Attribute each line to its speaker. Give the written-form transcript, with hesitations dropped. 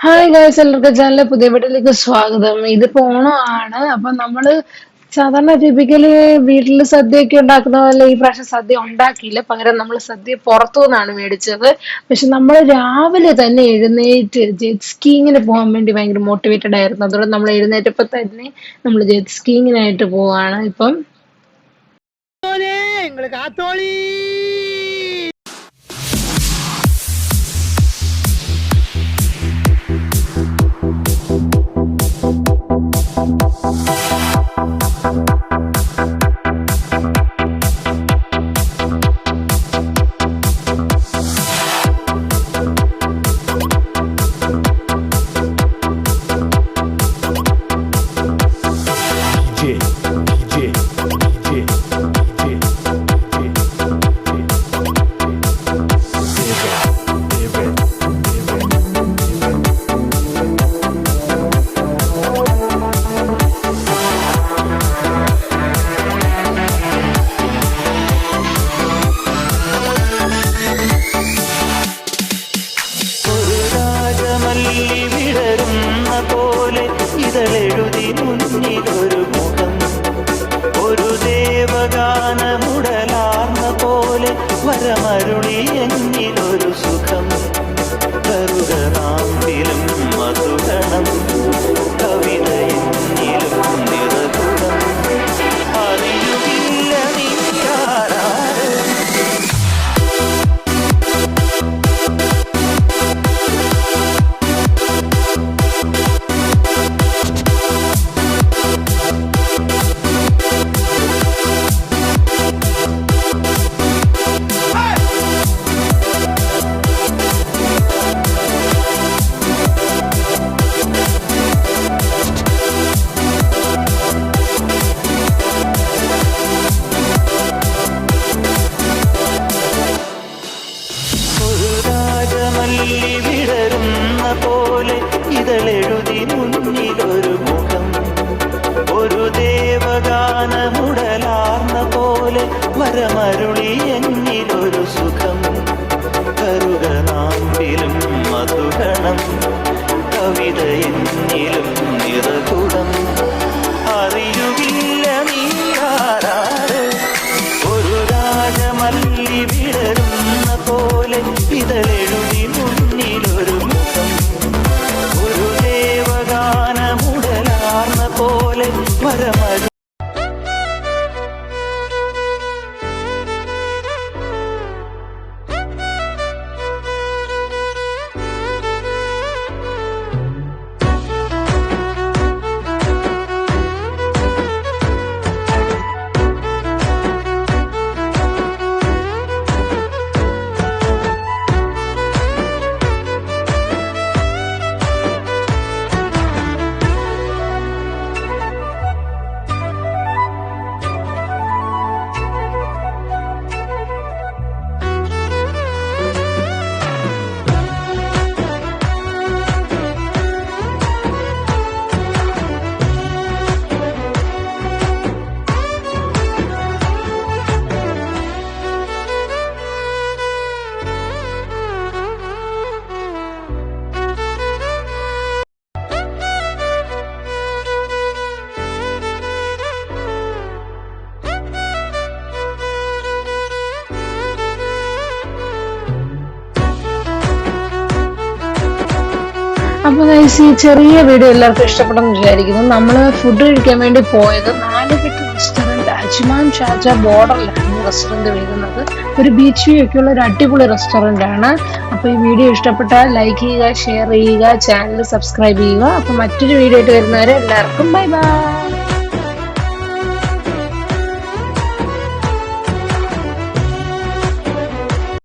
Speaker 1: Hi guys, എല്ലാവർക്കും ചാനലിലെ പുതിയ വീട്ടിലേക്ക് സ്വാഗതം. ഇതിപ്പോ ഓണമാണ്. അപ്പൊ നമ്മള് സാധാരണ ടിപ്പിക്കലി വീട്ടിൽ സദ്യയൊക്കെ ഉണ്ടാക്കുന്ന പോലെ ഈ പ്രാവശ്യം സദ്യ ഉണ്ടാക്കിയില്ല. പകരം നമ്മൾ സദ്യ പുറത്തു നിന്നാണ് മേടിച്ചത്. പക്ഷെ നമ്മൾ രാവിലെ തന്നെ എഴുന്നേറ്റ് ജെറ്റ് സ്കീയിങ്ങിന് പോകാൻ വേണ്ടി ഭയങ്കര മോട്ടിവേറ്റഡ് ആയിരുന്നു. അതുകൊണ്ട് നമ്മൾ എഴുന്നേറ്റപ്പോ തന്നെ നമ്മൾ ജെറ്റ് സ്കീയിങ്ങിനായിട്ട് പോവാണ് ഇപ്പം.
Speaker 2: വിടരുന്ന പോലെ ഇതളെഴുതി മുന്നിലൊരു മുഖം, ഒരു ദേവഗാനമുടലാർന്ന പോലെ വരമരുളി എന്നിലൊരു സുഖം. കറുകനാമ്പിലും മധുഗണം, കവിത എന്നിലും നിറകുടം. അറിയുകില്ല നീ ആരാണ്. വിടരുന്ന പോലെ ഇതളെഴുതി മുന്നിലൊരു മുഖം, ഒരു ദേവഗാനമുടലാർന്ന പോലെ വരമരുളി എന്നിലൊരു സുഖം. കറുകനാമ്പിലും മധുഗണം, കവിത എന്നിലും നിറകുടം. അറിയുകില്ല നീ ആരാണ്. ഒരു രാജമല്ലി വിടരുന്ന പോലെ ഇതളെഴുതി മുന്നിലൊരു മുഖം, ഒരു ദേവഗാനമുടലാർന്ന പോലെ വരമരു.
Speaker 1: അപ്പൊ ഗൈസ്, ഈ ചെറിയ വീഡിയോ എല്ലാവർക്കും ഇഷ്ടപ്പെട്ടെന്ന് വിചാരിക്കുന്നു. നമ്മൾ ഫുഡ് കഴിക്കാൻ വേണ്ടി പോയത് നാലുകെട്ട് റെസ്റ്റോറന്റ്, അജ്മാൻ ഷാർജ ബോർഡറിലാണ് റെസ്റ്റോറന്റ് വരുന്നത്. ഒരു ബീച്ച് വ്യൂ ഒക്കെ ഉള്ള ഒരു അടിപൊളി റെസ്റ്റോറന്റ് ആണ്. അപ്പൊ ഈ വീഡിയോ ഇഷ്ടപ്പെട്ടാൽ ലൈക്ക് ചെയ്യുക, ഷെയർ ചെയ്യുക, ചാനൽ സബ്സ്ക്രൈബ് ചെയ്യുക. അപ്പൊ മറ്റൊരു വീഡിയോ ആയിട്ട് വരുന്നവരെ എല്ലാവർക്കും ബൈ ബൈ.